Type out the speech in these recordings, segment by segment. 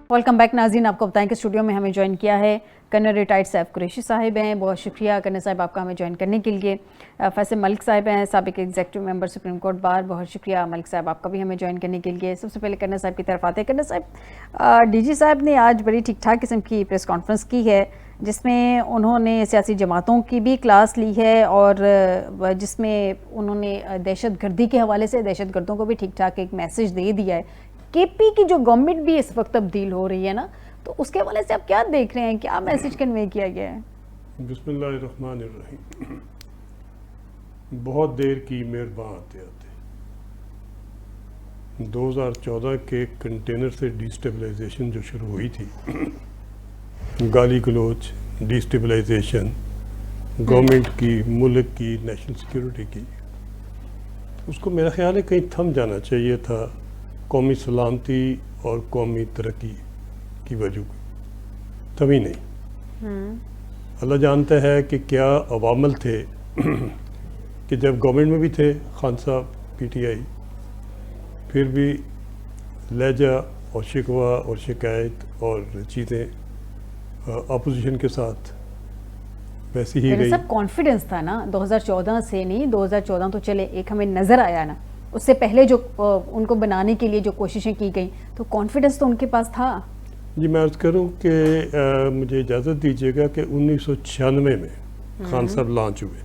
Welcome back ناظرین. آپ کو بتائیں کہ اسٹوڈیو میں ہمیں جوائن کیا ہے کرنل ریٹائرڈ سیف قریشی صاحب ہیں. بہت شکریہ کرنل صاحب آپ کا ہمیں جوائن کرنے کے لیے. فیصل ملک صاحب ہیں, سابق executive member supreme court bar. بہت شکریہ ملک صاحب آپ کا بھی ہمیں جوائن کرنے کے لیے. سب سے پہلے کرنل صاحب کی طرف آتے ہیں. کرنل صاحب, ڈی جی صاحب نے آج بڑی ٹھیک ٹھاک قسم کی پریس کانفرنس کی ہے جس میں انہوں نے سیاسی جماعتوں کی بھی کلاس لی ہے اور جس میں انہوں نے دہشت گردی کے حوالے سے دہشت گردوں کو بھی ٹھیک ٹھاک ایک میسج دے دیا ہے. کے پی کی جو گورنمنٹ بھی اس وقت تبدیل ہو رہی ہے نا, تو اس کے حوالے سے آپ کیا دیکھ رہے ہیں, کیا میسج کنوے کیا گیا ہے؟ بسم اللہ الرحمن الرحیم. بہت دیر کی مہربان آتے آتے 2014 کے کنٹینر سے ڈی سٹیبلائزیشن جو شروع ہوئی تھی, گالی گلوچ, ڈی اسٹیبلائزیشن گورنمنٹ کی, ملک کی, نیشنل سیکیورٹی کی, اس کو میرا خیال ہے کہیں تھم جانا چاہیے تھا قومی سلامتی اور قومی ترقی کی وجہ. تھمی نہیں. اللہ جانتا ہے کہ کیا عوامل تھے کہ جب گورنمنٹ میں بھی تھے خان صاحب پی ٹی آئی, پھر بھی لہجہ اور شکوہ اور شکایت اور چیزیں اپوزیشن کے ساتھ ویسی ہی رہی. سب کانفیڈنس تھا نا 2014 سے, نہیں 2014 تو چلے ایک ہمیں نظر آیا نا, اس سے پہلے جو ان کو بنانے کے لیے جو کوششیں کی گئیں تو کانفیڈنس تو ان کے پاس تھا. جی میں عرض کروں کہ مجھے اجازت دیجیے گا کہ 1996 میں خان صاحب لانچ ہوئے,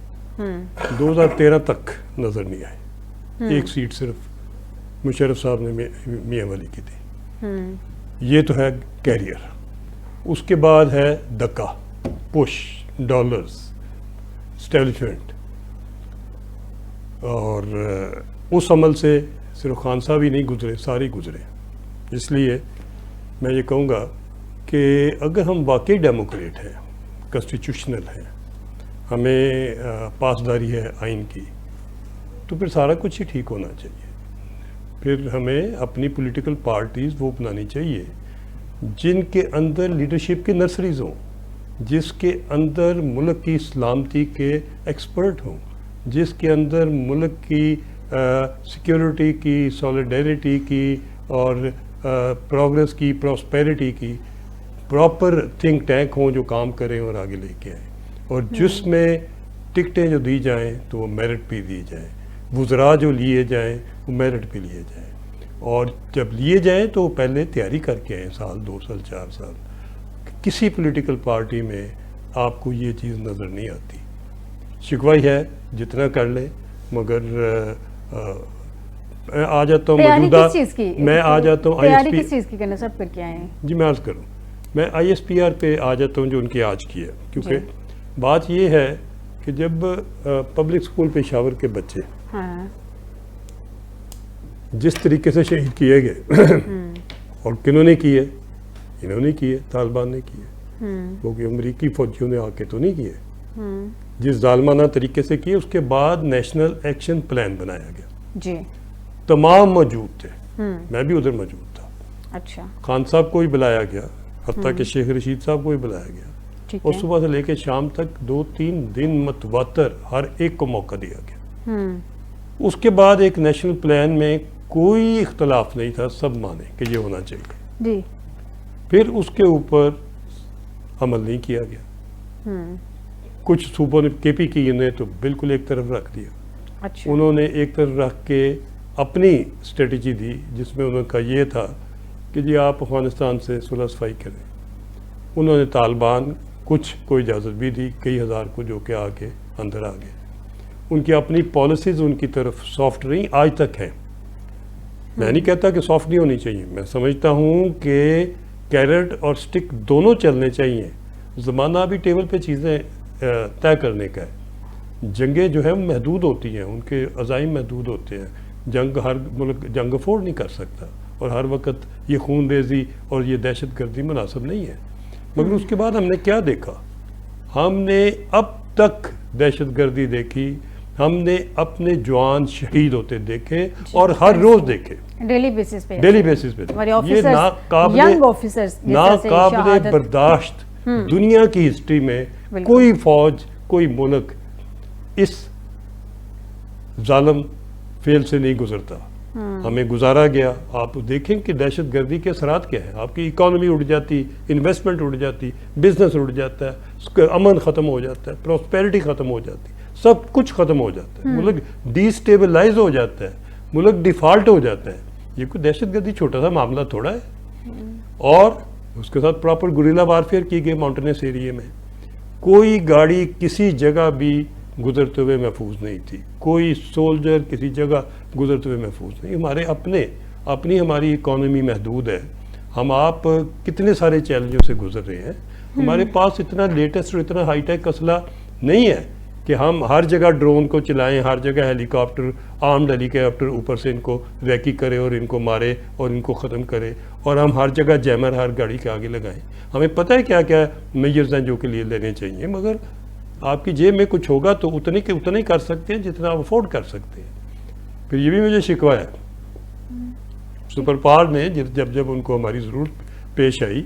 2013 تک نظر نہیں آئے. ایک سیٹ صرف مشرف صاحب نے میاں والی کی تھی. یہ تو ہے کیریئر. اس کے بعد ہے دکا, پش, ڈالرز, اسٹیبلشمنٹ, اور اس عمل سے صرف خان صاحب ہی نہیں گزرے, سارے گزرے. اس لیے میں یہ کہوں گا کہ اگر ہم واقعی ڈیموکریٹ ہیں, کنسٹیٹیوشنل ہیں, ہمیں پاسداری ہے آئین کی, تو پھر سارا کچھ ہی ٹھیک ہونا چاہیے. پھر ہمیں اپنی پولیٹیکل پارٹیز وہ بنانی چاہیے جن کے اندر لیڈرشپ کے نرسریز ہوں, جس کے اندر ملک کی سلامتی کے ایکسپرٹ ہوں, جس کے اندر ملک کی سیکیورٹی کی, سولیڈیرٹی کی اور پروگریس کی, پراسپیرٹی کی پراپر تھنک ٹینک ہوں جو کام کریں اور آگے لے کے آئیں, اور جس میں ٹکٹیں جو دی جائیں تو وہ میرٹ پہ دی جائیں, وزراء جو لیے جائیں وہ میرٹ پہ لیے جائیں, اور جب لیے جائیں تو پہلے تیاری کر کے آئیں, سال 2 سال 4 سال. کسی پولیٹیکل پارٹی میں آپ کو یہ چیز نظر نہیں آتی. شکوائی ہے جتنا کر لیں, مگر آ جاتا ہوں موجودہ, میں آ جاتا ہوں آئی ایس پی. کس چیز کی کرنا سب پہ کیا ہے؟ جی میں عرض کروں, میں آئی ایس پی آر پہ آ جاتا ہوں جو ان کی آج کی ہے, کیونکہ بات یہ ہے کہ جب پبلک اسکول پشاور کے بچے جس طریقے سے شہید کیے گئے اور کنہوں نے کیے, انہوں نے کیے, طالبان نے کیے, کیونکہ امریکی فوجیوں نے آ کے تو نہیں کیے. جس ظالمانہ طریقے سے کیے, اس کے بعد نیشنل ایکشن پلان بنایا گیا. جی تمام موجود تھے, میں بھی ادھر موجود تھا. اچھا. خان صاحب کو بھی بلایا گیا, حتیٰ کہ شیخ رشید صاحب کو بھی بلایا گیا, اور صبح سے لے کے شام تک 2-3 دن متواتر ہر ایک کو موقع دیا گیا. اس کے بعد ایک نیشنل پلان میں کوئی اختلاف نہیں تھا, سب مانے کہ یہ ہونا چاہیے. جی. پھر اس کے اوپر عمل نہیں کیا گیا. کچھ صوبوں نے کے پی کی نے تو بالکل ایک طرف رکھ دیا. اچھا. انہوں نے ایک طرف رکھ کے اپنی اسٹریٹجی دی, جس میں انہوں کا یہ تھا کہ جی آپ افغانستان سے صلح صفائی کریں. انہوں نے طالبان کچھ کو اجازت بھی دی, کئی ہزار کو جو کہ آ کے اندر آ گئے. ان کی اپنی پالیسیز ان کی طرف سافٹ رہی, آج تک ہیں. میں نہیں کہتا کہ سافٹ نہیں ہونی چاہیے, میں سمجھتا ہوں کہ کیرٹ اور سٹک دونوں چلنے چاہیے. زمانہ ابھی ٹیبل پہ چیزیں طے کرنے کا ہے. جنگیں جو ہیں محدود ہوتی ہیں, ان کے عزائم محدود ہوتے ہیں. جنگ ہر ملک جنگ افورڈ نہیں کر سکتا, اور ہر وقت یہ خون ریزی اور یہ دہشت گردی مناسب نہیں ہے. مگر اس کے بعد ہم نے کیا دیکھا؟ ہم نے اب تک دہشت گردی دیکھی, ہم نے اپنے جوان شہید ہوتے دیکھے, اور ہر روز دیکھے, ڈیلی بیسس پہ. یہ ناقابل برداشت. دنیا کی ہسٹری میں کوئی فوج, کوئی ملک اس ظالم فیل سے نہیں گزرتا. ہمیں گزارا گیا. آپ دیکھیں کہ دہشت گردی کے اثرات کیا ہیں. آپ کی اکانومی اڑ جاتی, انویسٹمنٹ اڑ جاتی, بزنس اڑ جاتا ہے, امن ختم ہو جاتا ہے, پراسپیرٹی ختم ہو جاتی, سب کچھ ختم ہو جاتا ہے, ملک ڈی اسٹیبلائز ہو جاتا ہے, ملک ڈیفالٹ ہو جاتا ہے. یہ کوئی دہشت گردی چھوٹا سا معاملہ تھوڑا ہے. اور اس کے ساتھ پراپر گوریلا وارفیئر کی گئی ماؤنٹینس ایریے میں. کوئی گاڑی کسی جگہ بھی گزرتے ہوئے محفوظ نہیں تھی, کوئی سولجر کسی جگہ گزرتے ہوئے محفوظ نہیں. ہمارے اپنی ہماری اکانومی محدود ہے. ہم آپ کتنے سارے چیلنجوں سے گزر رہے ہیں. ہمارے پاس اتنا لیٹسٹ اور اتنا ہائی ٹیک اسلحہ نہیں ہے کہ ہم ہر جگہ ڈرون کو چلائیں, ہر جگہ ہیلی کاپٹر, آرمڈ ہیلی کاپٹر اوپر سے ان کو ریکی کرے اور ان کو مارے اور ان کو ختم کرے, اور ہم ہر جگہ جیمر ہر گاڑی کے آگے لگائیں. ہمیں پتہ ہے کیا کیا میجرز ہیں جو کے لیے لینے چاہیے, مگر آپ کی جیب میں کچھ ہوگا تو اتنے ہی کر سکتے ہیں جتنا آپ افورڈ کر سکتے ہیں. پھر یہ بھی مجھے شکوہ ہے سپر پاور نے, جب ان کو ہماری ضرورت پیش آئی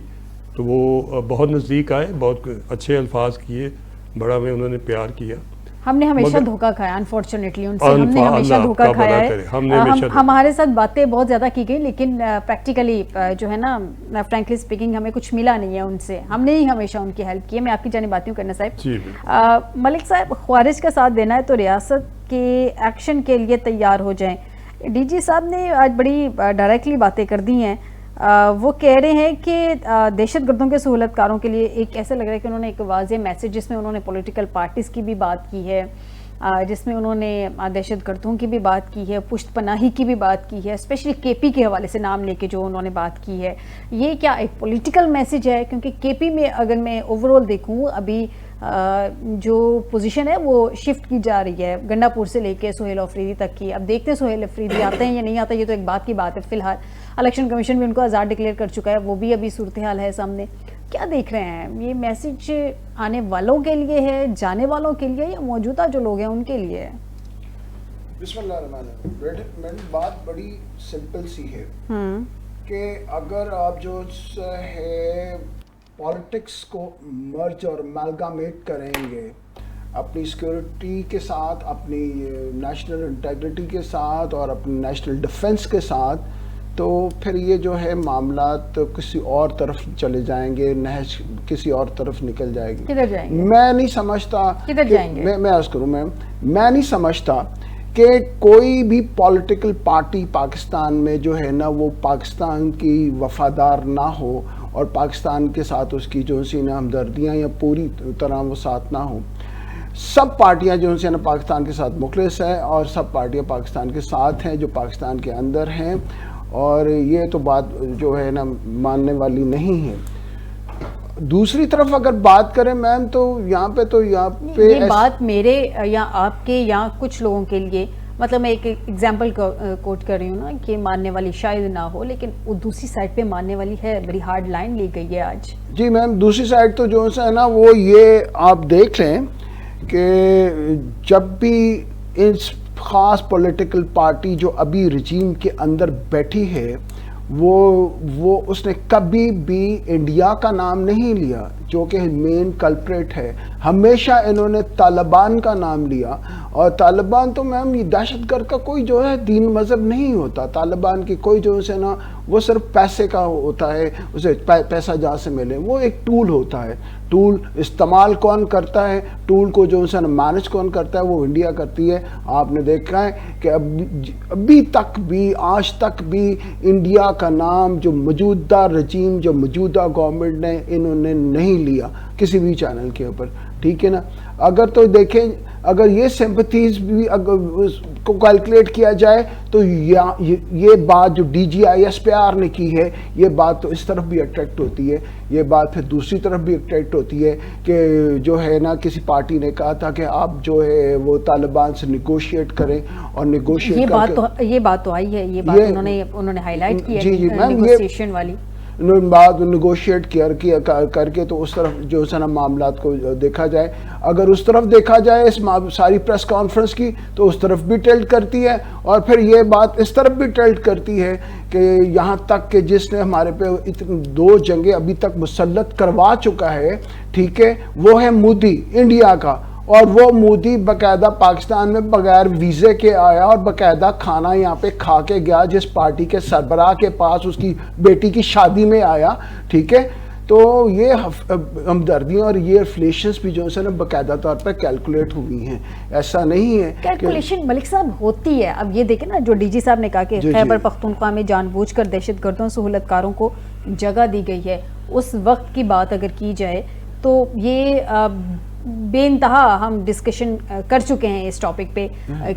تو وہ بہت نزدیک آئے, بہت اچھے الفاظ کیے, بڑا میں انہوں نے پیار کیا. ہم نے ہمیشہ دھوکہ کھایا انفارچونیٹلی ان سے, ہم نے ہمیشہ دھوکہ کھایا ہے. ہمارے ساتھ باتیں بہت زیادہ کی گئی لیکن پریکٹیکلی جو ہے نا فرینکلی اسپیکنگ ہمیں کچھ ملا نہیں ہے ان سے. ہم نے ہی ہمیشہ ان کی ہیلپ کی ہے. میں آپ کی جانب بات ہوں کرنا صاحب. ملک صاحب, خوارج کا ساتھ دینا ہے تو ریاست کے ایکشن کے لیے تیار ہو جائیں. ڈی جی صاحب نے آج بڑی ڈائریکٹلی باتیں کر دی ہیں. وہ کہہ رہے ہیں کہ دہشت گردوں کے سہولت کاروں کے لیے ایک ایسا لگ رہا ہے کہ انہوں نے ایک واضح میسج, جس میں انہوں نے پولیٹیکل پارٹیز کی بھی بات کی ہے, جس میں انہوں نے دہشت گردوں کی بھی بات کی ہے, پشت پناہی کی بھی بات کی ہے, اسپیشلی کے پی کے حوالے سے نام لے کے جو انہوں نے بات کی ہے. یہ کیا ایک پولیٹیکل میسج ہے؟ کیونکہ کے پی میں اگر میں اوور آل دیکھوں ابھی جو پوزیشن ہے وہ شفٹ کی جا رہی ہے گنڈا پور سے لے کے سہیل افریدی تک کی. اب دیکھتے ہیں سہیل افریدی آتے ہیں یا نہیں آتے, یہ تو ایک بات کی بات ہے. فی الحال الیکشن کمیشن بھی ان کو آزاد ڈکلیئر کر چکا ہے, وہ بھی ابھی صورتحال ہے سامنے. کیا دیکھ رہے ہیں, یہ میسج آنے والوں کے لیے ہے, جانے والوں کے لیے, یا موجودہ جو لوگ ہیں ان کے لیے ہے؟ بسم اللہ الرحمن الرحیم. میری بات بڑی سمپل سی ہے کہ اگر آپ جو ہے پالیٹکس کو مرج اور امالگامیٹ کریں گے اپنی سیکورٹی کے ساتھ, اپنی نیشنل انٹیگریٹی کے ساتھ اور اپنی نیشنل ڈیفنس کے ساتھ, تو پھر یہ جو ہے معاملات کسی اور طرف چلے جائیں گے, نہج کسی اور طرف نکل جائے گی. کدھر جائیں گے؟ میں نہیں سمجھتا. کدھر جائیں گے؟ میں عرض کروں, میں نہیں سمجھتا کہ کوئی بھی پولیٹیکل پارٹی پاکستان میں جو ہے نا وہ پاکستان کی وفادار نہ ہو اور پاکستان کے ساتھ اس کی جو سی نا ہمدردیاں یا پوری طرح وہ ساتھ نہ ہوں. سب پارٹیاں جو ہیں نا پاکستان کے ساتھ مخلص ہیں, اور سب پارٹیاں پاکستان کے ساتھ ہیں جو پاکستان کے اندر ہیں, اور یہ تو بات جو ہے نا ماننے والی نہیں ہے. دوسری طرف اگر بات کریں میم, تو یہاں پہ یہ بات میرے یا آپ کے یا کچھ لوگوں کے لیے, مطلب میں ایک ایگزامپل کوٹ کر رہی ہوں نا کہ ماننے والی شاید نہ ہو, لیکن وہ دوسری سائڈ پہ ماننے والی ہے. بڑی ہارڈ لائن لی گئی ہے آج. جی میم, دوسری سائڈ تو جو ہے نا وہ یہ آپ دیکھ لیں کہ جب بھی اس خاص پولیٹیکل پارٹی جو ابھی رجیم کے اندر بیٹھی ہے وہ اس نے کبھی بھی انڈیا کا نام نہیں لیا جو کہ مین کلپریٹ ہے. ہمیشہ انہوں نے طالبان کا نام لیا, اور طالبان تو میم یہ دہشت گرد کا کوئی جو ہے دین مذہب نہیں ہوتا. طالبان کی کوئی جو ہے نا وہ صرف پیسے کا ہوتا ہے, اسے پیسہ جہاں سے ملے, وہ ایک ٹول ہوتا ہے. ٹول استعمال کون کرتا ہے, ٹول کو جو ہے نا مینج کون کرتا ہے, وہ انڈیا کرتی ہے. آپ نے دیکھا ہے کہ ابھی تک بھی, آج تک بھی انڈیا کا نام جو موجودہ رجیم, جو موجودہ گورنمنٹ نے, انہوں نے نہیں لیا کسی بھی چینل کے اوپر. ٹھیک ہے نا. اگر تو دیکھیں, اگر یہ سمپتھیز بھی اگر اس کو کیلکولیٹ کیا جائے تو یہ بات جو D G I S P R نے کی ہے, یہ بات تو اس طرف بھی اٹریکٹ ہوتی ہے. یہ بات پھر دوسری طرف بھی اٹریکٹ ہوتی ہے کہ جو ہے نا کسی پارٹی نے کہا تھا کہ آپ جو ہے وہ طالبان سے نیگوشیٹ کریں, اور نیگوشیٹ یہ بات تو آئی ہے, یہ بات انہوں نے ہائی لائٹ کی ہے نیگوشیشن والی. بعد نیگوشیٹ کر کے تو اس طرف جو ہے نا معاملات کو دیکھا جائے. اگر اس طرف دیکھا جائے اس ساری پریس کانفرنس کی, تو اس طرف بھی ٹلٹ کرتی ہے, اور پھر یہ بات اس طرف بھی ٹلٹ کرتی ہے کہ یہاں تک کہ جس نے ہمارے پہ 2 جنگیں ابھی تک مسلط کروا چکا ہے, ٹھیک ہے, وہ ہے مودی انڈیا کا, اور وہ مودی باقاعدہ پاکستان میں بغیر ویزے کے آیا اور باقاعدہ کھانا یہاں پہ کھا کے گیا جس پارٹی کے سربراہ کے پاس اس کی بیٹی کی شادی میں آیا, ٹھیک ہے. تو یہ ہمدردیاں اور یہ ریلیشنز بھی جو ہے نا باقاعدہ طور پر کیلکولیٹ ہوئی ہیں, ایسا نہیں ہے کیلکولیشن ملک صاحب ہوتی ہے. اب یہ دیکھیں نا جو ڈی جی صاحب نے کہا کہ خیبر پختونخوا میں جان بوجھ کر دہشت گردوں سہولت کاروں کو جگہ دی گئی ہے, اس وقت کی بات اگر کی جائے تو یہ بے انتہا ہم ڈسکشن کر چکے ہیں اس ٹاپک پہ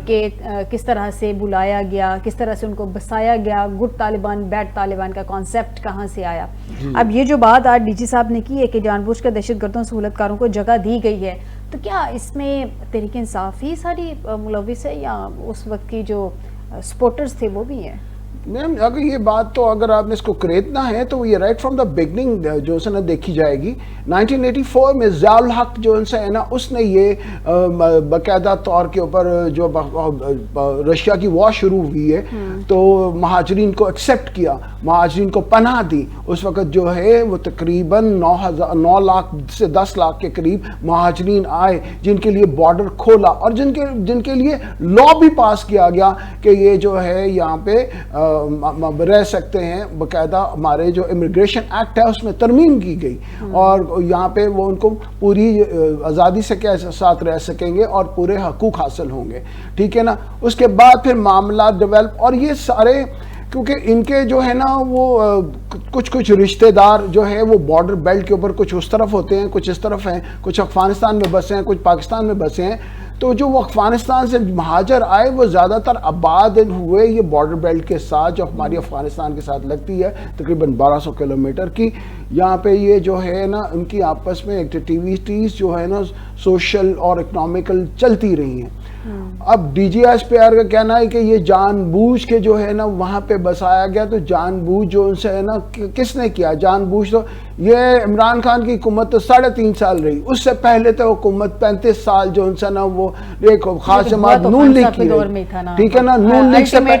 کہ کس طرح سے بلایا گیا, کس طرح سے ان کو بسایا گیا, گڈ طالبان بیڈ طالبان کا کانسیپٹ کہاں سے آیا. اب یہ جو بات آج ڈی جی صاحب نے کی ہے کہ جان بوجھ کر دہشت گردوں سہولت کاروں کو جگہ دی گئی ہے, تو کیا اس میں تحریک انصاف ہی ساری ملوث ہے یا اس وقت کی جو سپورٹرز تھے وہ بھی ہیں؟ میم اگر یہ بات تو اگر آپ نے اس کو کریدنا ہے تو یہ رائٹ فرام دا بگننگ جو ہے نا دیکھی جائے گی. 1984 میں ضیاء الحق جو ہے نا اس نے یہ باقاعدہ طور کے اوپر جو رشیا کی وار شروع ہوئی ہے تو مہاجرین کو ایکسیپٹ کیا, مہاجرین کو پناہ دی. اس وقت جو ہے وہ تقریباً 9 لاکھ سے 10 لاکھ کے قریب مہاجرین آئے جن کے لیے بارڈر کھولا اور جن کے لیے لا بھی پاس کیا گیا کہ یہ جو ہے یہاں پہ رہ سکتے ہیں. باقاعدہ ہمارے جو امیگریشن ایکٹ ہے اس میں ترمیم کی گئی اور یہاں پہ وہ ان کو پوری آزادی سے کے ساتھ رہ سکیں گے اور پورے حقوق حاصل ہوں گے, ٹھیک ہے نا. اس کے بعد پھر معاملات ڈیولپ اور یہ سارے کیونکہ ان کے جو ہے نا وہ کچھ رشتہ دار جو ہے وہ بارڈر بیلٹ کے اوپر کچھ اس طرف ہوتے ہیں, کچھ اس طرف ہیں, کچھ افغانستان میں بسے ہیں, کچھ پاکستان میں بسے ہیں. تو جو وہ افغانستان سے مہاجر آئے وہ زیادہ تر آباد ہوئے یہ بارڈر بیلٹ کے ساتھ جو ہماری افغانستان کے ساتھ لگتی ہے تقریباً 1200 کلومیٹر کی. یہاں پہ یہ جو ہے نا ان کی آپس میں ایکٹیویٹیز جو ہے نا سوشل اور اکنامیکل چلتی رہی ہیں. اب D G S P R کا کہنا ہے کہ یہ جان بوجھ کے جو ہے نا وہاں پہ بسایا گیا. تو جان بوجھ جو ان سے ہے نا کس نے کیا جان بوجھ؟ تو یہ عمران خان کی حکومت تو 3.5 سال رہی, اس سے پہلے تو حکومت 35 سال جو ان سے نا وہ ایک خاص جماعت نون لیگ کی رہی, ٹھیک ہے نا. نون لیگ سے میں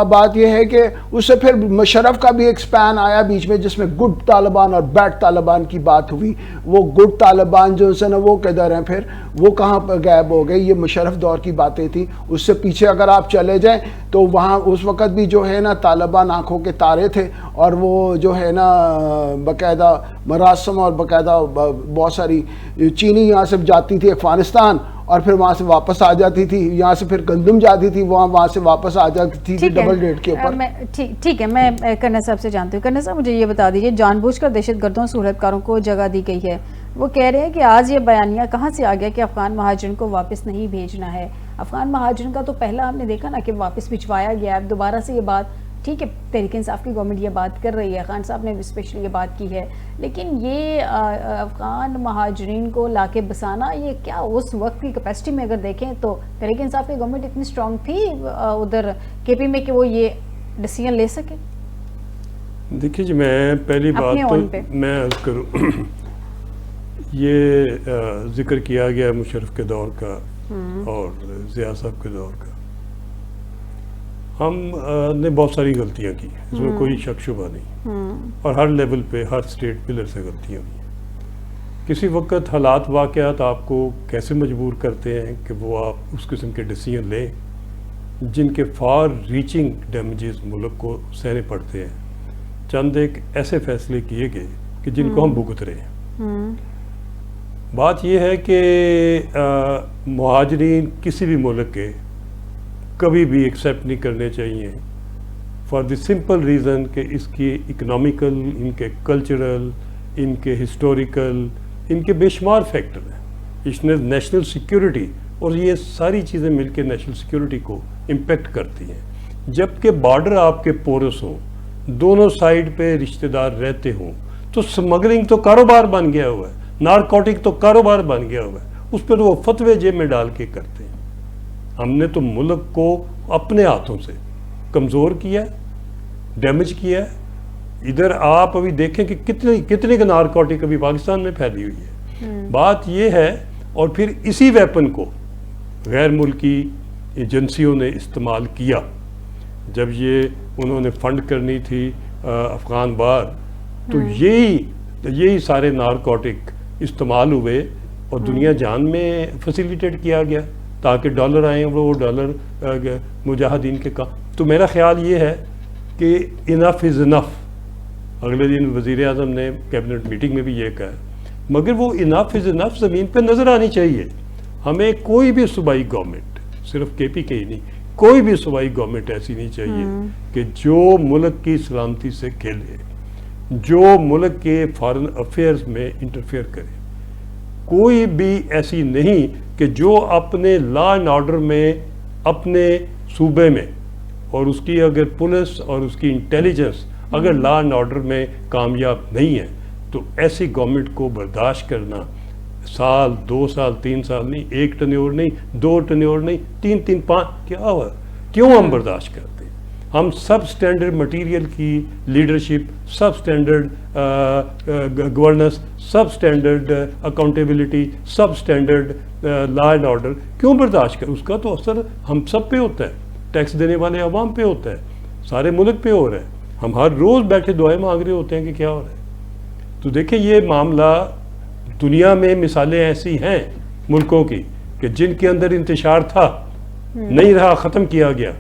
بات یہ ہے کہ اس سے پھر مشرف کا بھی ایک سپین آیا بیچ میں جس میں گڈ طالبان اور بیڈ طالبان کی بات ہوئی. وہ گڈ طالبان جو ہے نا وہ کدھر ہیں, پھر وہ کہاں پر غائب ہو گئے؟ یہ مشرف دور کی باتیں تھیں. اس سے پیچھے اگر آپ چلے جائیں تو وہاں اس وقت بھی جو ہے نا طالبان آنکھوں کے تارے تھے اور وہ جو ہے نا باقاعدہ مراسم اور باقاعدہ بہت ساری چینی یہاں سے جاتی تھی افغانستان اور پھر وہاں سے واپس آ جاتی تھی, یہاں سے پھر گندم جاتی تھی وہاں سے واپس آ جاتی تھی ڈبل ریٹ کے اوپر. ٹھیک ہے, میں کرنا صاحب سے جانتی ہوں. کرنا صاحب مجھے یہ بتا دیجیے, جان بوجھ کر دہشت گردوں سہولت کاروں کو جگہ دی گئی ہے, وہ کہہ رہے ہیں کہ آج یہ بیانیہ کہاں سے آ گیا کہ افغان مہاجرین کو واپس نہیں بھیجنا ہے؟ افغان مہاجرین کا تو پہلا ہم نے دیکھا نا کہ واپس بھجوایا گیا. اب دوبارہ سے یہ بات, ٹھیک ہے تحریک انصاف کی گورنمنٹ یہ بات کر رہی ہے, خان صاحب نے بھی اسپیشلی یہ بات کی ہے, لیکن یہ افغان مہاجرین کو لا کے بسانا یہ کیا اس وقت کی کیپیسٹی میں اگر دیکھیں تو تحریک انصاف کی گورنمنٹ اتنی اسٹرانگ تھی ادھر کے پی میں کہ وہ یہ ڈیسیژن لے سکے؟ دیکھیے جی, میں پہلی بات تو میں عرض کروں, یہ ذکر کیا گیا مشرف کے دور کا اور ضیاء صاحب کے دور کا. ہم نے بہت ساری غلطیاں کی, اس میں کوئی شک شبہ نہیں, اور ہر لیول پہ ہر اسٹیٹ پلر سے غلطیاں ہوئی. کسی وقت حالات واقعات آپ کو کیسے مجبور کرتے ہیں کہ وہ آپ اس قسم کے ڈیسیژن لیں جن کے فار ریچنگ ڈیمیجز ملک کو سہنے پڑتے ہیں. چند ایک ایسے فیصلے کیے گئے کہ جن کو ہم بھگت رہے ہیں. بات یہ ہے کہ مہاجرین کسی بھی ملک کے کبھی بھی ایکسیپٹ نہیں کرنے چاہیے فار دی سمپل ریزن کہ اس کی اکنامیکل, ان کے کلچرل, ان کے ہسٹوریکل, ان کے بے شمار فیکٹر ہیں. اس نے نیشنل سیکیورٹی اور یہ ساری چیزیں مل کے نیشنل سیکیورٹی کو امپیکٹ کرتی ہیں. جبکہ بارڈر آپ کے پورس ہوں, دونوں سائیڈ پہ رشتہ دار رہتے ہوں, تو سمگلنگ تو کاروبار بن گیا ہوا ہے, نارکوٹک تو کاروبار بن گیا ہوا ہے. اس پر وہ فتوے جیب میں ڈال کے کرتے ہیں. ہم نے تو ملک کو اپنے ہاتھوں سے کمزور کیا ہے, ڈیمیج کیا ہے. ادھر آپ ابھی دیکھیں کہ کتنے کا نارکوٹک ابھی پاکستان میں پھیلی ہوئی ہے. بات یہ ہے, اور پھر اسی ویپن کو غیر ملکی ایجنسیوں نے استعمال کیا. جب یہ انہوں نے فنڈ کرنی تھی افغان بار, تو یہی سارے نارکوٹک استعمال ہوئے اور دنیا جان میں فیسیلیٹیٹ کیا گیا تاکہ ڈالر آئیں، وہ ڈالر مجاہدین کے کام. تو میرا خیال یہ ہے کہ انف از انف. اگلے دن وزیر اعظم نے کیبنٹ میٹنگ میں بھی یہ کہا، مگر وہ انف از انف زمین پہ نظر آنی چاہیے. ہمیں کوئی بھی صوبائی گورنمنٹ، صرف کے پی کے ہی نہیں، کوئی بھی صوبائی گورنمنٹ ایسی نہیں چاہیے کہ جو ملک کی سلامتی سے کھیلے، جو ملک کے فارن افیئرز میں انٹرفیئر کرے. کوئی بھی ایسی نہیں کہ جو اپنے لا اینڈ آرڈر میں اپنے صوبے میں، اور اس کی اگر پولیس اور اس کی انٹیلیجنس اگر لا اینڈ آرڈر میں کامیاب نہیں ہے تو ایسی گورنمنٹ کو برداشت کرنا سال 2 سال 3 سال نہیں، 1 ٹنیور نہیں، 2 ٹنیور نہیں، 3 5 کیا ہوا؟ کیوں ہم برداشت کرتے ہیں؟ ہم سب سٹینڈرڈ مٹیریل کی leadership, sub standard governance, sub standard accountability, sub standard law and order کیوں برداشت کریں؟ اس کا تو اثر ہم سب پہ ہوتا ہے، ٹیکس دینے والے عوام پہ ہوتا ہے، سارے ملک پہ ہو رہا ہے. ہم ہر روز بیٹھے دعائیں مانگ رہے ہوتے ہیں کہ کیا ہو رہا ہے. تو دیکھیں یہ معاملہ دنیا میں مثالیں ایسی ہیں ملکوں کی کہ جن کے اندر انتشار تھا، نہیں رہا، ختم کیا گیا،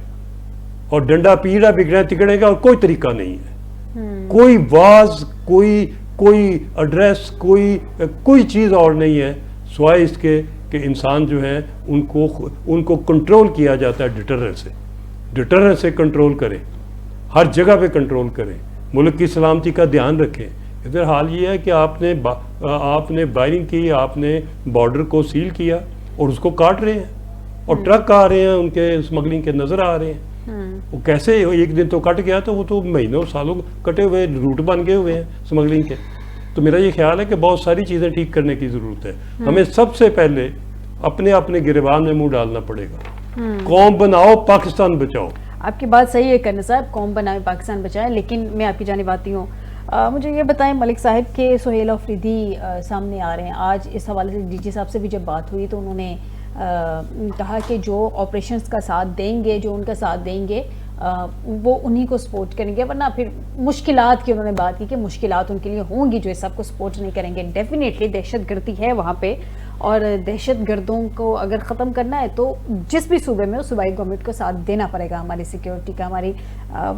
اور ڈنڈا پیڑا بگڑے تگڑے گا اور کوئی طریقہ نہیں ہے، کوئی واز، کوئی ایڈریس، کوئی چیز اور نہیں ہے سوائے اس کے کہ انسان جو ہیں ان کو کنٹرول کیا جاتا ہے ڈٹرنس سے کنٹرول کریں، ہر جگہ پہ کنٹرول کریں، ملک کی سلامتی کا دھیان رکھیں. ادھر حال یہ ہے کہ آپ نے فائرنگ کی، آپ نے بارڈر کو سیل کیا اور اس کو کاٹ رہے ہیں، اور ٹرک آ رہے ہیں ان کے اسمگلنگ کے نظر آ رہے ہیں. وہ کیسے ایک دن تو کٹ گیا تو وہ تو مہینوں سالوں کٹے ہوئے روٹ بن گئے ہوئے ہیں اسمگلنگ کے. تو میرا یہ خیال ہے کہ بہت ساری چیزیں ٹھیک کرنے کی ضرورت ہے. ہمیں سب سے پہلے اپنے گریبان میں منہ ڈالنا پڑے گا. قوم بناؤ، پاکستان بچاؤ. آپ کی بات صحیح ہے کرنے صاحب، قوم بنائے پاکستان بچائیں. لیکن میں آپ کی جانب آتی ہوں، مجھے یہ بتائیں ملک صاحب کہ سہیل آفریدی سامنے آ رہے ہیں. آج اس حوالے سے ڈی جی صاحب سے بھی جب بات ہوئی تو انہوں نے کہا کہ جو آپریشنز کا ساتھ دیں گے، جو ان کا ساتھ دیں گے وہ انہی کو سپورٹ کریں گے، ورنہ پھر مشکلات کی انہوں نے بات کی کہ مشکلات ان کے لیے ہوں گی جو اس سب کو سپورٹ نہیں کریں گے. ڈیفینیٹلی دہشت گردی ہے وہاں پہ، اور دہشت گردوں کو اگر ختم کرنا ہے تو جس بھی صوبے میں صوبائی گورنمنٹ کو ساتھ دینا پڑے گا، ہماری سیکیورٹی کا، ہماری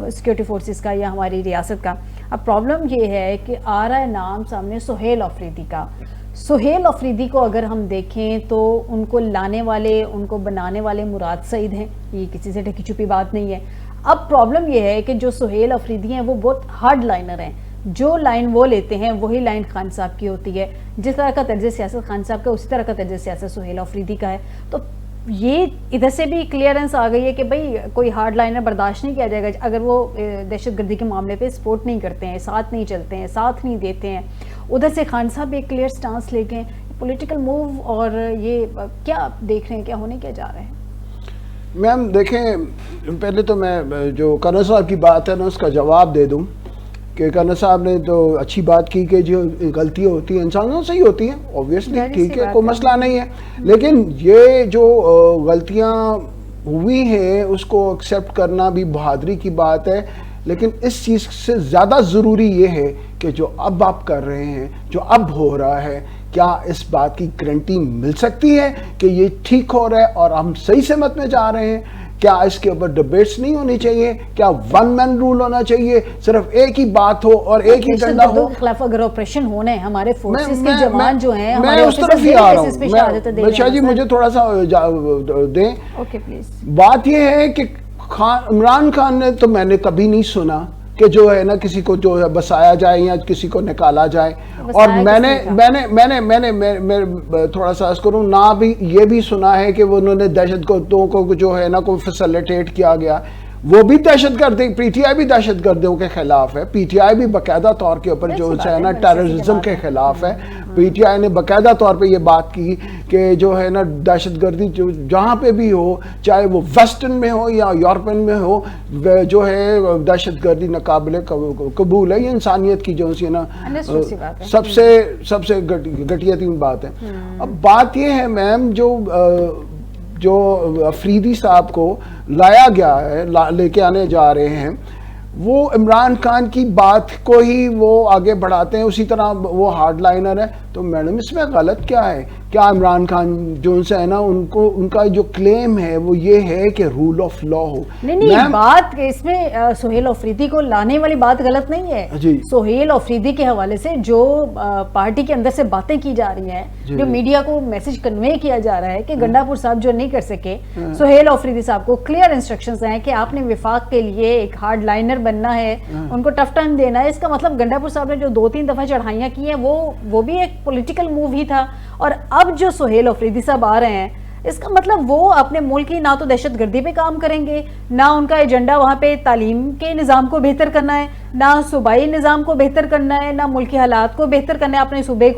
سیکیورٹی فورسز کا یا ہماری ریاست کا. اب پرابلم یہ ہے کہ آ رہا ہے نام سامنے سہیل آفریدی کا. سہیل آفریدی کو اگر ہم دیکھیں تو ان کو لانے والے، ان کو بنانے والے مراد سعید ہیں، یہ کسی سے ڈھکی چھپی بات نہیں ہے. اب پرابلم یہ ہے کہ جو سہیل آفریدی ہیں وہ بہت ہارڈ لائنر ہیں، جو لائن وہ لیتے ہیں وہی لائن خان صاحب کی ہوتی ہے. جس طرح کا طرز سیاست خان صاحب کا اسی طرح کا طرز سیاست سہیل آفریدی کا ہے. تو یہ ادھر سے بھی کلیئرنس آ گئی ہے کہ بھئی کوئی ہارڈ لائنر برداشت نہیں کیا جائے گا اگر وہ دہشت گردی کے معاملے پہ سپورٹ نہیں کرتے ہیں، ساتھ نہیں چلتے ہیں، ساتھ نہیں دیتے ہیں. ادھر سے خان صاحب بھی ایک کلیئر سٹانس لے گئے. پولیٹیکل موو اور یہ کیا دیکھ رہے ہیں، کیا ہونے کیا جا رہے ہیں؟ میم دیکھیں، پہلے تو میں جو کرنل صاحب کی بات ہے نا اس کا جواب دے دوں کہ کرنل صاحب نے تو اچھی بات کی کہ جو غلطیاں ہوتی ہیں انسانوں سے ہی ہوتی ہیں، اوبویسلی ٹھیک ہے، کوئی مسئلہ نہیں ہے. لیکن یہ جو غلطیاں ہوئی ہیں اس کو ایکسیپٹ کرنا بھی بہادری کی بات ہے. لیکن اس چیز سے زیادہ ضروری یہ ہے کہ جو اب آپ کر رہے ہیں، جو اب ہو رہا ہے، کیا اس بات کی گارنٹی مل سکتی ہے کہ یہ ٹھیک ہو رہا ہے اور ہم صحیح سمت میں جا رہے ہیں؟ کیا اس کے اوپر ڈبیٹس نہیں ہونی چاہیے؟ کیا ون مین رول ہونا چاہیے؟ صرف ایک ہی بات ہو اور ایک ہی ڈنڈا ہو؟ خلاف اگر آپریشن ہونا ہے، ہمارے فورسز کے جوان جو ہیں، میں اس طرف ہی آ رہا ہوں. شاہ جی مجھے تھوڑا سا دیں. Okay please. بات یہ ہے کہ عمران خان نے تو میں نے کبھی نہیں سنا کہ جو ہے نا کسی کو جو ہے بسایا جائے یا کسی کو نکالا جائے. اور میں تھوڑا سا کروں نہ بھی یہ بھی سنا ہے کہ انہوں نے دہشت گردوں کو جو ہے نا کو فیسیلیٹیٹ کیا گیا. وہ بھی دہشت گردی، پی ٹی آئی بھی دہشت گردوں کے خلاف ہے. پی ٹی آئی بھی باقاعدہ طور کے اوپر جو ہے نا ٹیررزم کے خلاف ہے. پی ٹی آئی نے باقاعدہ طور پہ یہ بات کی کہ جو ہے نا دہشت گردی جہاں پہ بھی ہو، چاہے وہ ویسٹرن میں ہو یا یورپین میں ہو، جو ہے دہشت گردی ناقابل قبول ہے. یہ انسانیت کی جو ہے نا سب سے گھٹیا ترین بات ہے. اب بات یہ ہے میم، جو افریدی صاحب کو لایا گیا ہے، لے کے آنے جا رہے ہیں، وہ عمران خان کی بات کو ہی وہ آگے بڑھاتے ہیں, اسی طرح وہ ہارڈ لائنر ہے. تو میڈم اس میں غلط کیا ہے؟ کیا عمران خان جو سے ہے نا ان کا جو کلیم ہے وہ یہ ہے کہ رول آف لا ہو. نہیں بات اس میں سہیل آفریدی کو لانے والی بات غلط نہیں ہے. سہیل آفریدی کے حوالے سے جو پارٹی کے اندر سے باتیں کی جا رہی ہیں, جو میڈیا کو میسج کنوے کیا جا رہا ہے کہ گنڈا پور صاحب جو نہیں کر سکے, سہیل آفریدی صاحب کو کلیئر انسٹرکشنز ہیں کہ آپ نے وفاق کے لیے ایک ہارڈ لائنر بننا ہے, ان کو ٹف ٹائم دینا ہے. اس کا مطلب گنڈا پور صاحب نے جو 2-3 دفعہ چڑھائیاں کی ہیں وہ بھی ایک پولیٹیکل موو ہی تھا. اور اب جو سہیل آفریدی صاحب آ رہے ہیں, اس کا مطلب وہ اپنے ملک کی نہ تو دہشت گردی پہ کام کریں گے, نہ ان کا ایجنڈا وہاں پہ تعلیم کے نظام کو بہتر کرنا ہے, نہ صوبائی نظام کو بہتر کرنا ہے, نہ ملکی حالات کو بہتر کرنا ہے اپنے صوبے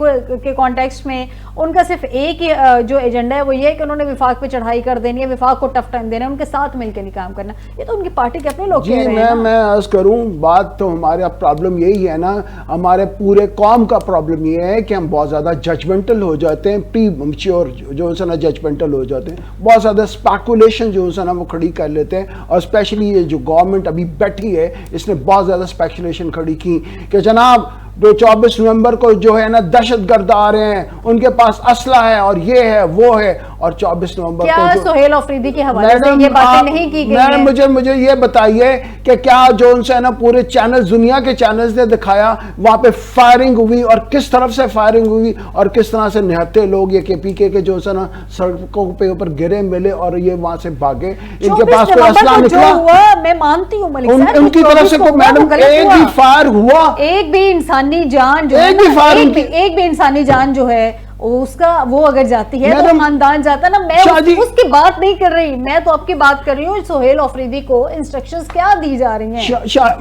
کے کانٹیکسٹ میں. ان کا صرف ایک ہی جو ایجنڈا ہے وہ یہ ہے کہ انہوں نے وفاق پہ چڑھائی کر دینی ہے, وفاق کو ٹف ٹائم دینا ہے, ان کے ساتھ مل کے نہیں کام کرنا. یہ تو ان کی پارٹی کے اپنے لوگ کہہ رہے ہیں. میں عرض کروں, بات تو ہمارا پرابلم یہی ہے نا, ہمارے پورے قوم کا پرابلم یہ ہے کہ ہم بہت زیادہ ججمنٹل ہو جاتے ہیں, پری میچور جو ہے نا ججمنٹل ہو جاتے ہیں, بہت زیادہ اسپیکولیشن جو ہے نا وہ کھڑی کر لیتے ہیں. اور اسپیشلی یہ جو گورنمنٹ ابھی بیٹھی ہے اس نے بہت زیادہ اسپیکولیشن کھڑی کی کہ جناب جو 24 نومبر کو جو ہے نا دہشت گرد آ رہے ہیں, ان کے پاس اسلحہ ہے اور یہ ہے وہ ہے. اور 24 نومبر کو کیا سہیل آفریدی کے حوالے سے یہ باتیں نہیں کی گئی ہیں؟ مجھے یہ بتائیے کہ کیا جو ان سے نا پورے چینل دنیا کے چینلز نے دکھایا وہاں پہ فائرنگ ہوئی, اور کس طرف سے فائرنگ ہوئی, اور کس طرح سے نہتے لوگ یہ کے پی کے جو ہے نا سڑکوں پہ اوپر گرے ملے اور یہ وہاں سے بھاگے. ان کے پاس کوئی اسلحہ نکلا؟ میں مانتی ہوں ملک صاحب ان کی طرف سے کوئی میڈم ایک بھی فائر ہوا, ایک بھی انسانی جان جو ایک بھی انسانی جان جو ہے اس کا وہ اگر جاتی ہے تو خاندان جاتا ہے نا. میں اس کی بات نہیں کر رہی, میں تو آپ کی بات کر رہی ہوں سہیل آفریدی کو انسٹرکشنز کیا دی جا رہی ہیں.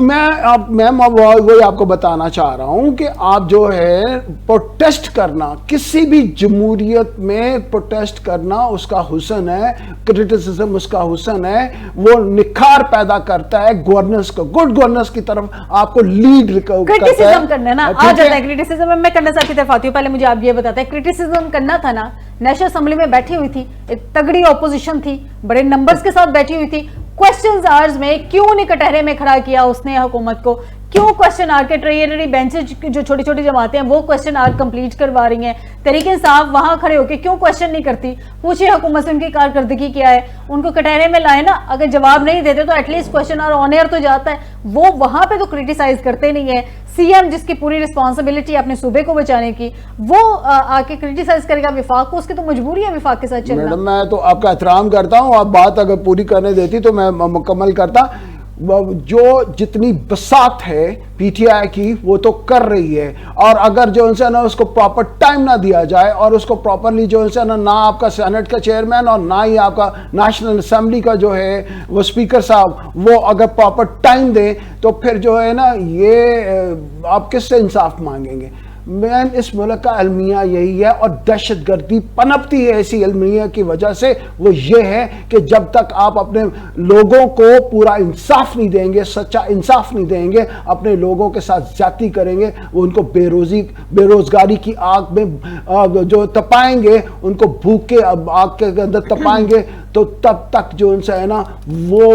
میں وہی آپ کو بتانا چاہ رہا ہوں کہ آپ جو ہے پروٹیسٹ کرنا, کسی بھی جمہوریت میں پروٹیسٹ کرنا اس کا حسن ہے, کرٹیسزم اس کا حسن ہے, وہ نکھار پیدا کرتا ہے گورننس کو, گڈ گورننس کی طرف آپ کو لیڈ کرتا ہے. کرٹیسزم کرنا نا آ جاتا ہے, کرٹیسزم میں کرنا صاحب کی طرف آتی ہوں. پہلے مجھے آپ یہ بتاتے ہیں کرٹیسزم کرنا تھا نا, نیشنل اسمبلی میں بیٹھی ہوئی تھی, ایک تگڑی اپوزیشن تھی, بڑے نمبرز کے ساتھ بیٹھی ہوئی تھی, کوسچنز آرز میں کیوں نہیں کٹہرے میں کھڑا کیا اس نے حکومت کو, کیوں کوسچن آر کے ٹریئرری بینچز جو چھوٹی چھوٹی جماعتیں ہیں وہ کوسچن آر کمپلیٹ کروا رہی ہیں, تحریک انصاف وہاں کھڑے ہو کے کیوں کوسچن نہیں کرتی؟ پوچھئے حکومت سے ان کی کارکردگی کیا ہے, ان کو کٹہرے میں لائے نا, اگر جواب نہیں دیتے تو at least question are on air تو جاتا ہے. وہ وہاں پہ تو کرٹیسائز کرتے نہیں ہیں. سی ایم جس کی پوری رسپانسبلٹی اپنے صوبے کو بچانے کی, وہ آ کے کرٹیسائز کرے گا وفاق کو, اس کی تو مجبوری ہے وفاق کے ساتھ چلنا. میڈم میں تو آپ کا احترام کرتا ہوں, آپ بات اگر پوری کرنے دیتی تو میں مکمل کرتا. جو جتنی بساط ہے پی ٹی آئی کی وہ تو کر رہی ہے, اور اگر جو ان سے نا اس کو پراپر ٹائم نہ دیا جائے, اور اس کو پراپرلی جو ان سے نہ آپ کا سینٹ کا چیئرمین اور نہ ہی آپ کا نیشنل اسمبلی کا جو ہے وہ اسپیکر صاحب وہ اگر پراپر ٹائم دیں, تو پھر جو ہے نا یہ آپ کس سے انصاف مانگیں گے؟ مین اس ملک کا المیہ یہی ہے, اور دہشت گردی پنپتی ہے اسی المیہ کی وجہ سے. وہ یہ ہے کہ جب تک آپ اپنے لوگوں کو پورا انصاف نہیں دیں گے, سچا انصاف نہیں دیں گے, اپنے لوگوں کے ساتھ زیادتی کریں گے, وہ ان کو بے روزگاری کی آگ میں جو تپائیں گے, ان کو بھوک کے آگ کے اندر تپائیں گے, تو تب تک جو ان سے ہے نا وہ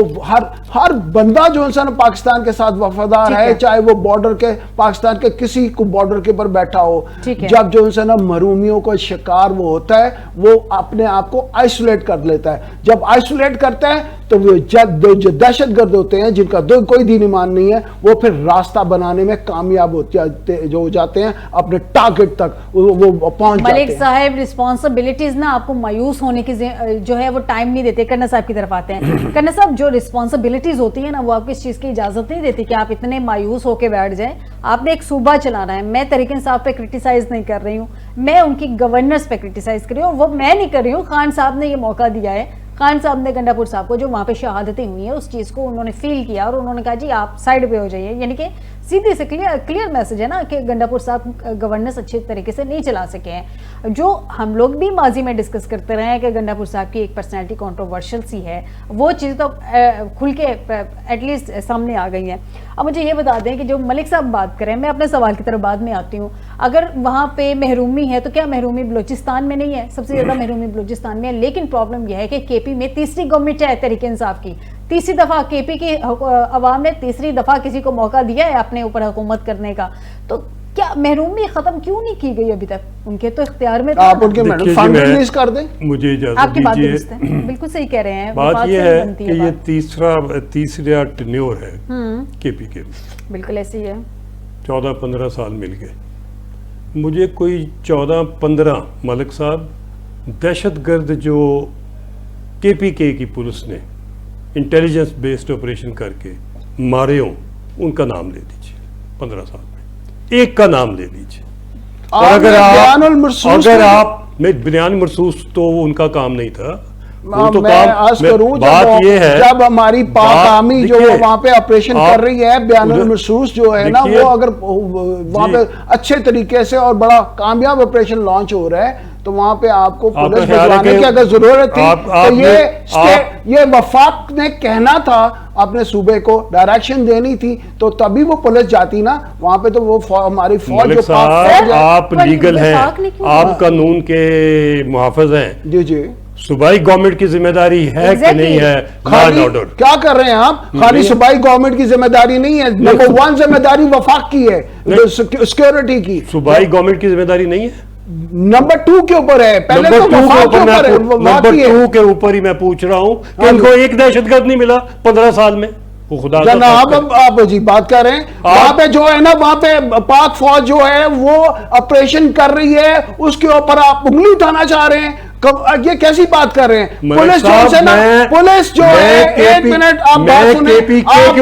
ہر بندہ جو ان سے نا پاکستان کے ساتھ وفادار ہے, چاہے وہ بارڈر کے پاکستان کے کسی کو بارڈر کے پر بیٹھا ہو. جب جو ان سے نا محرومیوں کا شکار وہ ہوتا ہے, وہ اپنے آپ کو آئسولیٹ کر لیتا ہے. جب آئسولیٹ کرتا ہے تو وہ جو دہشت گرد ہوتے ہیں, جن کا کوئی دین ایمان نہیں ہے, وہ پھر راستہ بنانے میں کامیاب ہو جاتے ہیں, اپنے ٹارگٹ تک وہ پہنچ جاتے ہیں. ملک صاحب رسپانسبلٹیز نا آپ کو مایوس ہونے کی جو ہے وہ ٹائم نہیں دیتے. کرنا صاحب کی طرف آتے ہیں. کرنا صاحب جو رسپانسبلٹیز ہوتی ہیں نا وہ آپ کو اس چیز کی اجازت نہیں دیتی کہ آپ اتنے مایوس ہو کے بیٹھ جائیں. آپ نے ایک صوبہ چلانا ہے. میں تحریک انصاف پہ کرٹیسائز نہیں کر رہی ہوں, میں ان کی گورننس پہ کرٹیسائز کر رہی ہوں. وہ میں نہیں کر رہی ہوں, خان صاحب نے یہ موقع دیا ہے. خان صاحب نے گنڈا پور صاحب کو جو وہاں پہ شہادتیں ہوئی ہیں اس چیز کو انہوں نے فیل کیا, اور انہوں نے کہا جی آپ سائڈ پہ ہو جائیے. یعنی کہ سیدھی سے کلیئر میسج ہے نا کہ گنڈا پور صاحب گورننس اچھے طریقے سے نہیں چلا سکے ہیں. جو ہم لوگ بھی ماضی میں ڈسکس کرتے رہے ہیں کہ گنڈا پور صاحب کی ایک پرسنالٹی کنٹروورشل سی ہے, وہ چیز تو کھل کے ایٹ لیسٹ سامنے آ گئی ہیں. اب مجھے یہ بتا دیں کہ جو ملک صاحب بات کریں, میں اپنے سوال کی طرف بعد میں آتی ہوں, اگر وہاں پہ محرومی ہے تو کیا محرومی بلوچستان میں نہیں ہے؟ سب سے زیادہ محرومی بلوچستان میں ہے. لیکن پرابلم یہ ہے کہ کے پی میں تیسری گورنمنٹ ہے تحریک انصاف کی, تیسری دفعہ کے پی کی عوام نے تیسری دفعہ کسی کو موقع دیا ہے اپنے اوپر حکومت کرنے کا، تو کیا محرومی ختم کیوں نہیں کی گئی ابھی تک؟ ان کے تو اختیار میں آپ ان کے فنڈ ریلیز کر دیں. مجھے آپ کی اجازت بات دیجیے. درست ہے، بالکل صحیح کہہ رہے ہیں. بات یہ ہے کہ یہ تیسرا ٹینیور ہے کے پی کے، بالکل ایسی ہے. 14-15 سال مل گئے. مجھے کوئی 14-15 ملک صاحب دہشت گرد جو کے پی کے کی پولیس نے انٹیلیجنس بیسڈ آپریشن کر کے مارے ہوں، ان کا نام لے دیجیے. 15 سال میں ایک کا نام لے لیجیے. اور اگر آپ میں بیان مرصوص تو ان کا کام نہیں تھا. میں عرض کروں بات یہ ہے جب ہماری پاک آرمی جو وہاں پہ آپریشن کر رہی ہے، بیان المرصوص جو ہے نا، وہ اگر وہاں پہ اچھے طریقے سے اور بڑا کامیاب آپریشن لانچ ہو رہا ہے تو وہاں پہ آپ کو پولیس بھجوانے کی اگر ضرورت تھی تو یہ وفاق نے کہنا تھا، اپنے صوبے کو ڈائریکشن دینی تھی، تو تبھی وہ پولیس جاتی نا وہاں پہ. تو وہ ہماری فوج جو آپ لیگل ہیں، آپ قانون کے محافظ ہیں. جی جی، صوبائی گورنمنٹ کی ذمہ داری ہے کہ نہیں ہے لا اینڈ آرڈر؟ کیا کر رہے ہیں آپ؟ خالی صوبائی گورنمنٹ کی ذمہ داری نہیں ہے، نمبر 1 ذمہ داری وفاق کی ہے، سیکیورٹی کی. صوبائی گورنمنٹ کی ذمہ داری نہیں ہے، نمبر 2 کے اوپر ہے. پہلے تو وفاق کے اوپر ہے. نمبر 2 کے اوپر ہی میں پوچھ رہا ہوں کہ ان کو ایک دہشت گرد نہیں ملا 15 سال میں. جناب آپ عجیب بات کر رہے ہیں. وہاں پہ جو ہے نا، وہاں پہ پاک فوج جو ہے وہ آپریشن کر رہی ہے، اس کے اوپر آپ انگلی اٹھانا چاہ رہے ہیں. یہ کیسی بات کر رہے ہیں؟ پولیس جو ہے ایک منٹ آپ بات سنیں، آپ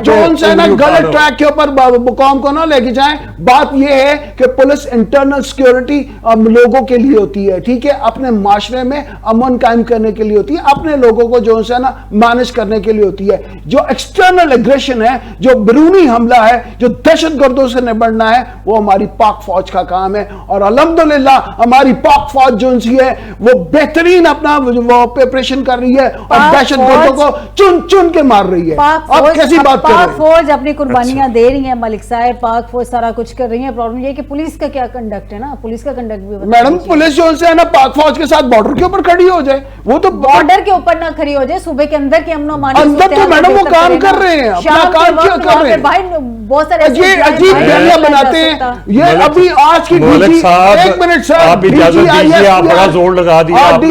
جو ہے نا غلط ٹریک کے اوپر قوم کو نہ لے کے جائیں. بات یہ ہے کہ پولیس انٹرنل سیکیورٹی لوگوں کے لیے ہوتی ہے، ٹھیک ہے، اپنے معاشرے میں امن قائم کرنے کے لیے ہوتی ہے، اپنے لوگوں کو جو ہے نا مینج کرنے کے لیے ہوتی ہے. جو ایکسٹرنل ایگریشن ہے، جو بیرونی حملہ ہے، جو دہشت گردوں سے نبڑنا ہے، وہ ہماری پاک فوج کا کام ہے. اور الحمدللہ ہماری پاک فوج جو ہے وہ بہترین اپنا آپریشن کر رہی ہے اور دہشت گردوں کو چن چن کے مار رہی ہے. آپ کیسی بات کر رہے ہیں؟ پاک فوج اپنی قربانیاں دے رہی ہیں ملک صاحب، پاک فوج سارا کچھ کر رہی ہے. پرابلم یہ کہ پولیس کا کیا کنڈکٹ ہے نا، پولیس کا کنڈکٹ بھی میڈم پولیس جو ہے نا پاک فوج کے ساتھ بارڈر کے اوپر کھڑی ہو جائے. وہ تو بارڈر کے اوپر نہ کھڑی ہو جائے، صوبے کے اندر کے امن و امان اندر تو میڈم وہ کام کر رہے ہیں، اپنا کام کیا کر رہے ہیں، بہت سارے عجیب بیانیاں بناتے ہیں. یہ ابھی آج کی ایک منٹ سر، آپ اجازت دیجیے، آپ بڑا زور لگا دیا آپ نے.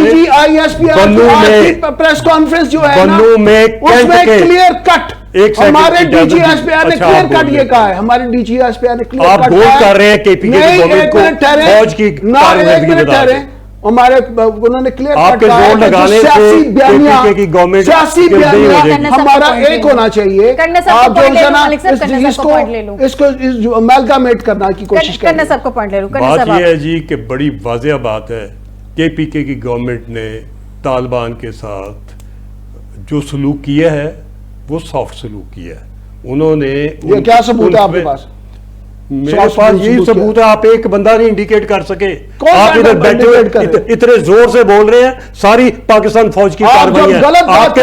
پریس کانفرنس جو ہے نا اس میں کلیئر کٹ ہمارے D G S P R نے کلیئر کٹ یہ کہا ہے، ہمارے D G S P R نے کلیئر کٹ آپ بول کر رہے ہیں کہ پی کے گورنمنٹ کو فوج کی کارکردگی بتا دیں. ہمارے انہوں نے کلیئر آپ کے زور لگانے سے سیاسی بیانیاں ہمارا ایک ہونا چاہیے. آپ جو اس کو امیلگامیٹ کرنا کی کوشش کریں. بات یہ ہے جی کہ بڑی واضح بات ہے، کے پی کے کی گورنمنٹ نے طالبان کے ساتھ جو سلوک کیا ہے وہ سافٹ سلوک کیا ہے. انہوں نے یہ کیا ثبوت ہے آپ کے پاس؟ میرے پاس یہی ثبوت ہے. آپ ایک بندہ نہیں انڈیکیٹ کر سکے. آپ ادھر بیٹھے اتنے زور سے بول رہے ہیں ساری پاکستان فوج کی کارروائی ہے، آپ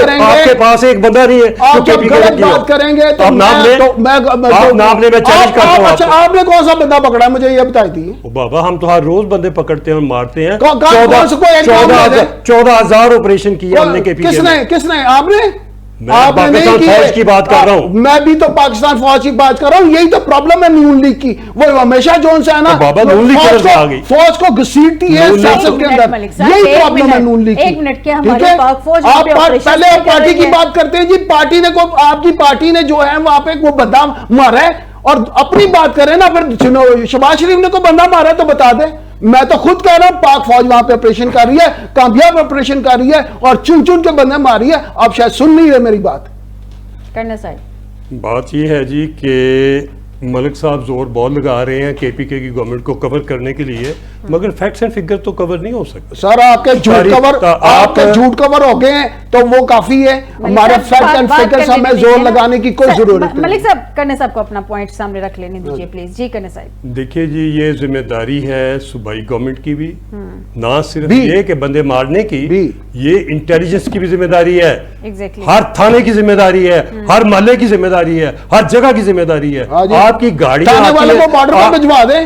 کے پاس ایک بندہ نہیں ہے. آپ جب غلط بات کریں گے تو نام لے، میں چیلنج کرتا ہوں. اچھا آپ نے کون سا بندہ پکڑا ہے مجھے یہ بتائی تھی. بابا ہم تو ہر روز بندے پکڑتے ہیں اور مارتے ہیں. 14,000 آپریشن کیے ہم نے. کس نے؟ آپ نے؟ آپ پاکستان فوج کی بات کر رہا ہوں. میں بھی تو پاکستان فوج کی بات کر رہا ہوں. یہی تو پرابلم ہے نون لیگ کی. وہ ہمیشہ جو ان سے ہے نا فوج کو گھسیٹتی ہے سیاست کے اندر. یہی پرابلم ہے نون لیگ کی. آپ پہلے پارٹی کی بات کرتے ہیں جی. پارٹی نے آپ کی پارٹی نے جو ہے وہاں پہ وہ بندہ مارا ہے اور اپنی بات کریں نا. پھر شہباز شریف نے کوئی بندہ مارا ہے تو بتا دیں. میں تو خود کہہ رہا ہوں پاک فوج وہاں پہ آپریشن کر رہی ہے، کامیاب آپریشن کر رہی ہے اور چن چن کے بندے مار رہی ہے. آپ شاید سن نہیں رہے میری بات. کرنا صاحب بات یہ ہے جی کہ ملک صاحب زور بہت لگا رہے ہیں کے پی کے کی گورنمنٹ کو کور کرنے کے لیے، مگر فیکٹس اینڈ فگر تو کور نہیں ہو سکتے. سر آپ کے جھوٹ کور ہو گئے ہیں تو وہ کافی ہے. ہمارے فیکٹ اینڈ فگرز ہمیں زور لگانے کی کوئی ضرورت نہیں. ملک صاحب کرنے صاحب کو اپنا پوائنٹ سامنے رکھ لینے دیجیے پلیز. جی کرنے صاحب. دیکھیے جی یہ ذمہ داری ہے صوبائی گورنمنٹ کی بھی، نہ صرف یہ کہ بندے مارنے کی، یہ انٹیلیجنس کی بھی ذمہ داری ہے. ہر تھانے کی ذمہ داری ہے، ہر محلے کی ذمہ داری ہے، ہر جگہ کی ذمہ داری ہے. آپ کی گاڑی بارڈر پر بھجوا دیں،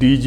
DG